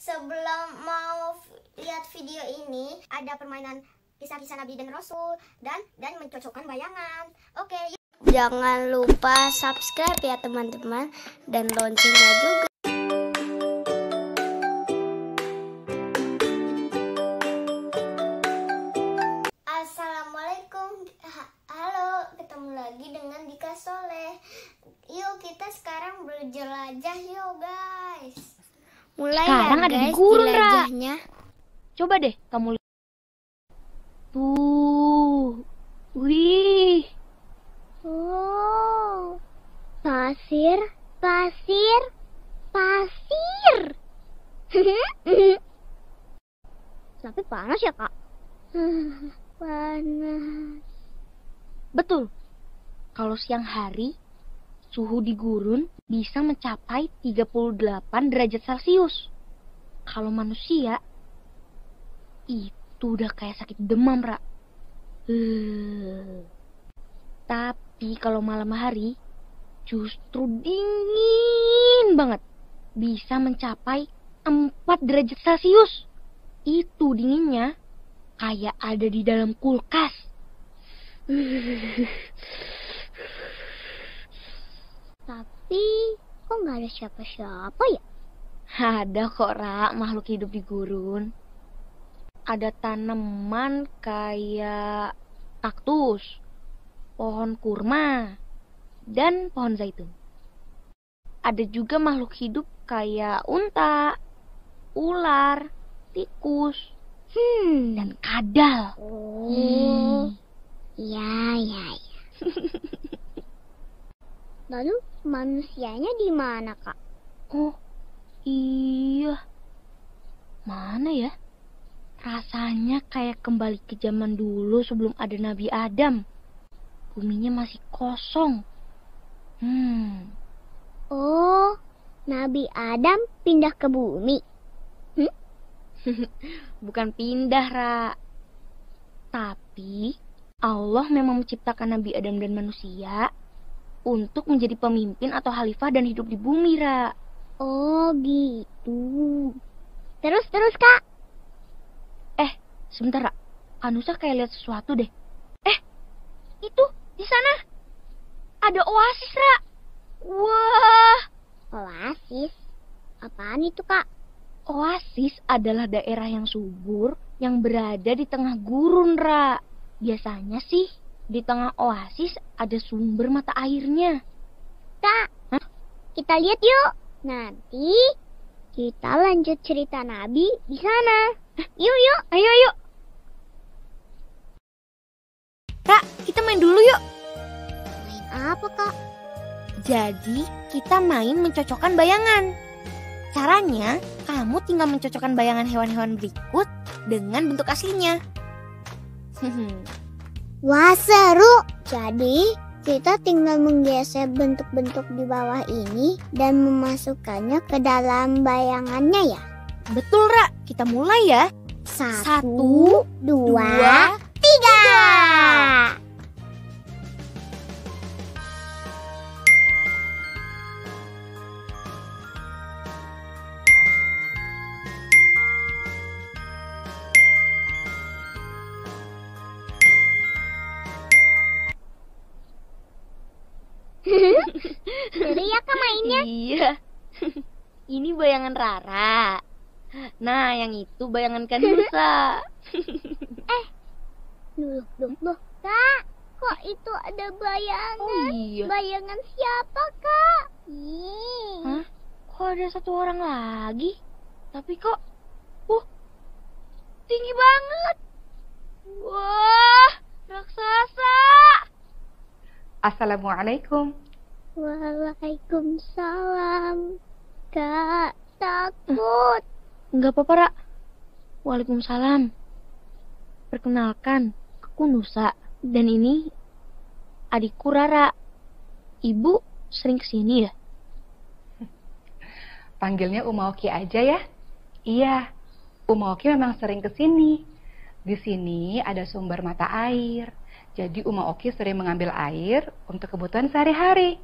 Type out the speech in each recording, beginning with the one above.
Sebelum mau lihat video ini, ada permainan kisah-kisah Nabi dan Rasul dan mencocokkan bayangan. Oke, yuk. Jangan lupa subscribe ya teman-teman, dan loncengnya juga. Assalamualaikum. Halo, ketemu lagi dengan Dika Soleh. Yuk kita sekarang berjelajah yuk guys. Mulai sekarang ya ada guys di gurun, jelajahnya. Coba deh kamu lihat. Tuh. Wih. Oh. Pasir. Tapi panas ya, Kak? Panas. Betul. Kalau siang hari, suhu di gurun bisa mencapai 38 derajat Celcius. Kalau manusia, itu udah kayak sakit demam, Ra. Tapi kalau malam hari, justru dingin banget. Bisa mencapai 4 derajat Celcius. Itu dinginnya kayak ada di dalam kulkas. Tapi kok nggak ada siapa-siapa ya? Ada kok, Ra, makhluk hidup di gurun. Ada tanaman kayak kaktus, pohon kurma, dan pohon zaitun. Ada juga makhluk hidup kayak unta, ular, tikus, dan kadal. Oh, ya. Lalu manusianya di mana, Kak? Oh, iya. Mana ya? Rasanya kayak kembali ke zaman dulu sebelum ada Nabi Adam. Buminya masih kosong. Oh, Nabi Adam pindah ke bumi. Bukan pindah, Ra. Tapi Allah memang menciptakan Nabi Adam dan manusia untuk menjadi pemimpin atau khalifah dan hidup di bumi, Ra. Oh, gitu. Terus, Kak. Sebentar, Ra. Anusa kayak lihat sesuatu deh. Itu di sana ada oasis, Ra. Wah, Oasis? Apaan itu, Kak? oasis adalah daerah yang subur yang berada di tengah gurun, Ra. Biasanya sih di tengah oasis ada sumber mata airnya. Kak, Hah? kita lihat yuk. Nanti kita lanjut cerita Nabi di sana. Yuk. Ayo. Kak, kita main dulu yuk. Main apa, Kak? Jadi, kita main mencocokkan bayangan. Caranya, kamu tinggal mencocokkan bayangan hewan-hewan berikut dengan bentuk aslinya. Wah, seru. Jadi, kita tinggal menggeser bentuk-bentuk di bawah ini dan memasukkannya ke dalam bayangannya ya. Betul, Ra. Kita mulai ya. 1, 2, 3. Seru ya, Kak, mainnya? Iya. Ini bayangan Rara. Nah, yang itu bayangan Kanusa. Loh, Kak, kok itu ada bayangan? Oh iya. Bayangan siapa, Kak? Hah? Kok ada satu orang lagi? Tapi kok tinggi banget. Wah, raksasa. Assalamualaikum. Waalaikumsalam. Kak, takut. Enggak apa-apa, Ra. Waalaikumsalam. Perkenalkan, aku Nusa. Dan ini adikku Rara. Ibu sering kesini ya? Panggilnya Uma Oki aja ya. Iya, Uma Oki memang sering kesini. Di sini ada sumber mata air. Jadi Uma Oki sering mengambil air untuk kebutuhan sehari-hari.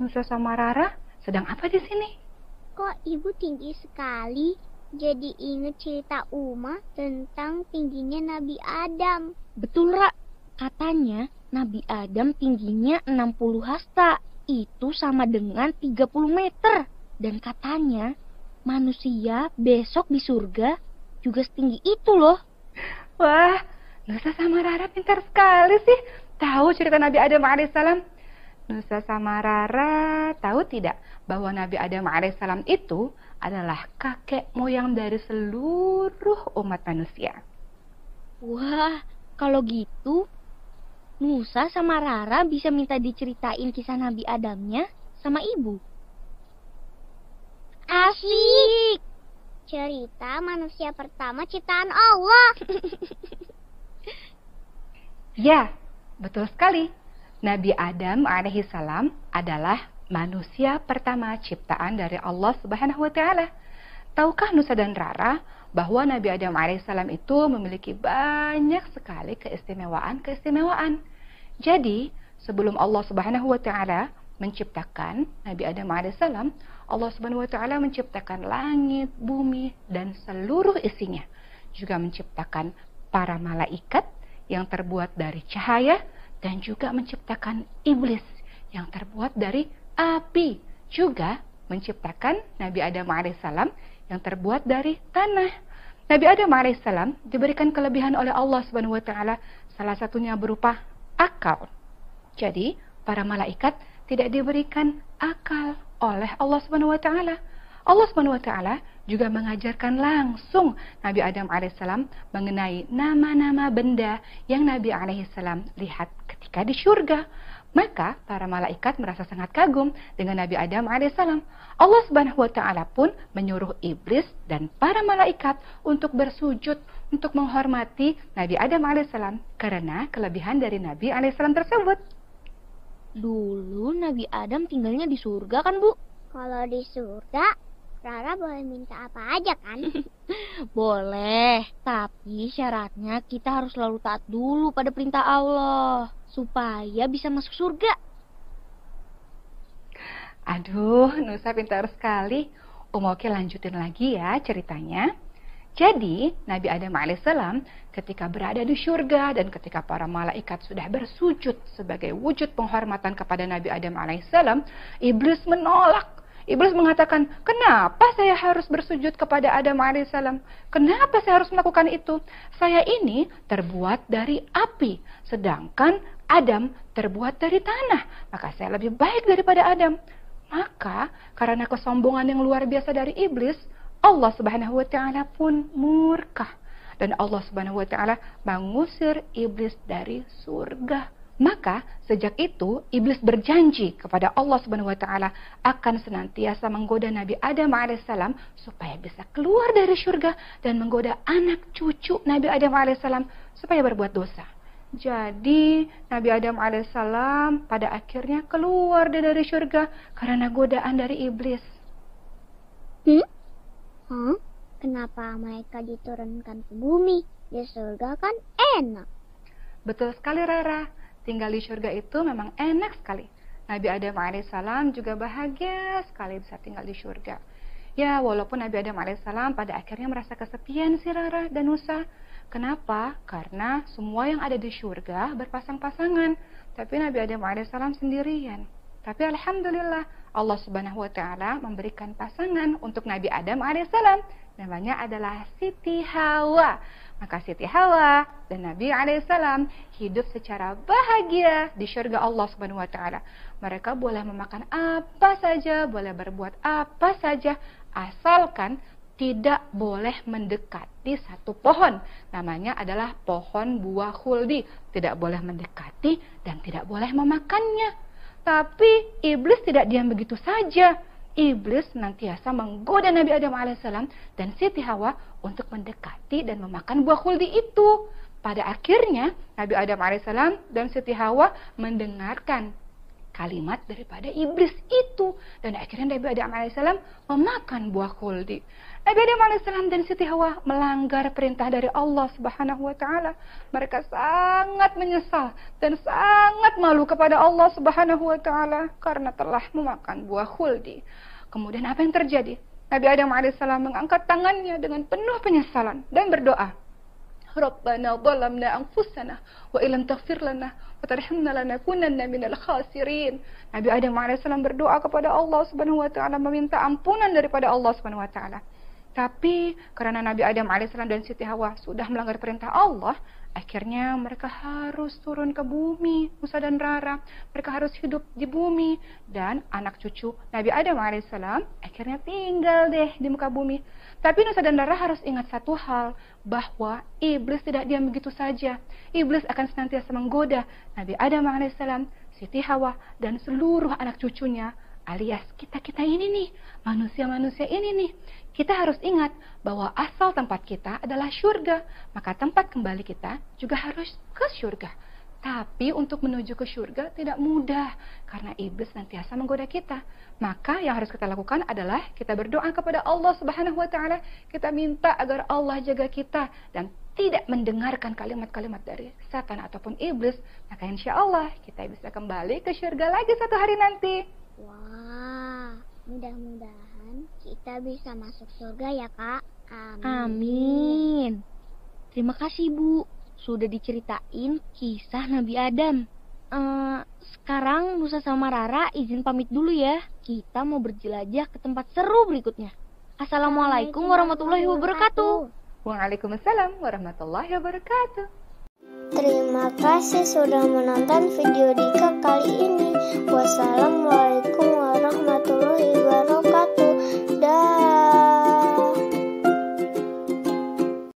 Nusa sama Rara sedang apa di sini? Kok ibu tinggi sekali? Jadi inget cerita Uma tentang tingginya Nabi Adam. Betul, Ra. Katanya Nabi Adam tingginya 60 hasta. Itu sama dengan 30 meter. Dan katanya manusia besok di surga juga setinggi itu loh. Wah, Nusa sama Rara pintar sekali sih. Tahu cerita Nabi Adam alaihissalam? Nusa sama Rara tahu tidak bahwa Nabi Adam alaihissalam itu adalah kakek moyang dari seluruh umat manusia. Wah, kalau gitu Nusa sama Rara bisa minta diceritain kisah Nabi Adamnya sama ibu. Asik! Cerita manusia pertama ciptaan Allah. Ya, betul sekali. Nabi Adam alaihissalam adalah manusia pertama ciptaan dari Allah Subhanahu wa taala. Tahukah Nusa dan Rara bahwa Nabi Adam alaihissalam itu memiliki banyak sekali keistimewaan-keistimewaan. Jadi, sebelum Allah Subhanahu wa taala menciptakan Nabi Adam alaihissalam, Allah Subhanahu wa taala menciptakan langit, bumi, dan seluruh isinya. Juga menciptakan para malaikat yang terbuat dari cahaya dan juga menciptakan iblis yang terbuat dari api. Juga menciptakan Nabi Adam alaihissalam yang terbuat dari tanah. Nabi Adam alaihissalam diberikan kelebihan oleh Allah Subhanahu wa taala, salah satunya berupa akal. Jadi, para malaikat tidak diberikan akal oleh Allah Subhanahu wa taala. Allah Subhanahu wa taala juga mengajarkan langsung Nabi Adam alaihissalam mengenai nama-nama benda yang Nabi alaihissalam lihat ketika di surga. Maka para malaikat merasa sangat kagum dengan Nabi Adam alaihissalam. Allah Subhanahu wa taala pun menyuruh iblis dan para malaikat untuk bersujud untuk menghormati Nabi Adam alaihissalam karena kelebihan dari Nabi alaihissalam tersebut. Dulu Nabi Adam tinggalnya di surga kan, Bu? Kalau di surga, Rara boleh minta apa aja kan? Boleh, tapi syaratnya kita harus selalu taat dulu pada perintah Allah supaya bisa masuk surga. Aduh, Nusa pintar sekali. Oke, lanjutin lagi ya ceritanya. Jadi, Nabi Adam alaihissalam ketika berada di surga dan ketika para malaikat sudah bersujud sebagai wujud penghormatan kepada Nabi Adam alaihissalam, iblis menolak. Iblis mengatakan, kenapa saya harus bersujud kepada Adam alaihissalam? Kenapa saya harus melakukan itu? Saya ini terbuat dari api, sedangkan Adam terbuat dari tanah. Maka saya lebih baik daripada Adam. Maka karena kesombongan yang luar biasa dari iblis, Allah Subhanahu wa taala pun murka. Dan Allah Subhanahu wa taala mengusir iblis dari surga. Maka sejak itu iblis berjanji kepada Allah Subhanahu wa taala akan senantiasa menggoda Nabi Adam alaihissalam supaya bisa keluar dari surga dan menggoda anak cucu Nabi Adam alaihissalam supaya berbuat dosa. Jadi Nabi Adam alaihissalam pada akhirnya keluar dari surga karena godaan dari iblis. Kenapa mereka diturunkan ke bumi? Di surga kan enak. Betul sekali Rara. Tinggal di surga itu memang enak sekali. Nabi Adam alaihissalam juga bahagia sekali bisa tinggal di surga. Ya, walaupun Nabi Adam alaihissalam pada akhirnya merasa kesepian si Rara dan Nusa. Kenapa? Karena semua yang ada di surga berpasang-pasangan. Tapi Nabi Adam alaihissalam sendirian. Tapi alhamdulillah Allah Subhanahu wa taala memberikan pasangan untuk Nabi Adam alaihissalam. Namanya adalah Siti Hawa. Maka Siti Hawa dan Nabi alaihissalam hidup secara bahagia di surga Allah Subhanahu wa taala. Mereka boleh memakan apa saja, boleh berbuat apa saja, asalkan tidak boleh mendekati satu pohon. Namanya adalah pohon buah khuldi. Tidak boleh mendekati dan tidak boleh memakannya. Tapi iblis tidak diam begitu saja. Iblis senantiasa menggoda Nabi Adam alaihissalam dan Siti Hawa untuk mendekati dan memakan buah khuldi itu. Pada akhirnya Nabi Adam alaihissalam dan Siti Hawa mendengarkan kalimat daripada iblis itu dan akhirnya Nabi Adam alaihissalam memakan buah khuldi. Nabi Adam alaihissalam dan Siti Hawa melanggar perintah dari Allah Subhanahu wa taala. Mereka sangat menyesal dan sangat malu kepada Allah Subhanahu wa taala karena telah memakan buah khuldi. Kemudian apa yang terjadi? Nabi Adam alaihissalam mengangkat tangannya dengan penuh penyesalan dan berdoa, Rabbana zalamna anfusana wa illam taghfir lana wa tarhamna lanakunanna minal khasirin. Nabi Adam alaihissalam berdoa kepada Allah Subhanahu wa taala, meminta ampunan daripada Allah Subhanahu wa taala. Tapi karena Nabi Adam alaihissalam dan Siti Hawa sudah melanggar perintah Allah, akhirnya mereka harus turun ke bumi, Musa dan Rara. Mereka harus hidup di bumi. Dan anak cucu Nabi Adam alaihissalam akhirnya tinggal deh di muka bumi. Tapi Nusa dan Rara harus ingat satu hal, bahwa iblis tidak diam begitu saja. Iblis akan senantiasa menggoda Nabi Adam alaihissalam, Siti Hawa, dan seluruh anak cucunya, alias kita-kita ini nih, manusia-manusia ini nih. Kita harus ingat bahwa asal tempat kita adalah syurga, maka tempat kembali kita juga harus ke syurga. Tapi untuk menuju ke syurga tidak mudah, karena iblis nantiasa menggoda kita. Maka yang harus kita lakukan adalah kita berdoa kepada Allah Subhanahu wa taala, kita minta agar Allah jaga kita dan tidak mendengarkan kalimat-kalimat dari setan ataupun iblis, maka insya Allah kita bisa kembali ke syurga lagi suatu hari nanti. Wah, mudah-mudahan kita bisa masuk surga ya, Kak. Amin. Amin. Terima kasih, Bu. Sudah diceritain kisah Nabi Adam. Sekarang Nusa sama Rara izin pamit dulu ya. Kita mau berjelajah ke tempat seru berikutnya. Assalamualaikum warahmatullahi wabarakatuh. Waalaikumsalam warahmatullahi wabarakatuh. Terima kasih sudah menonton video Dika kali ini. Wassalamualaikum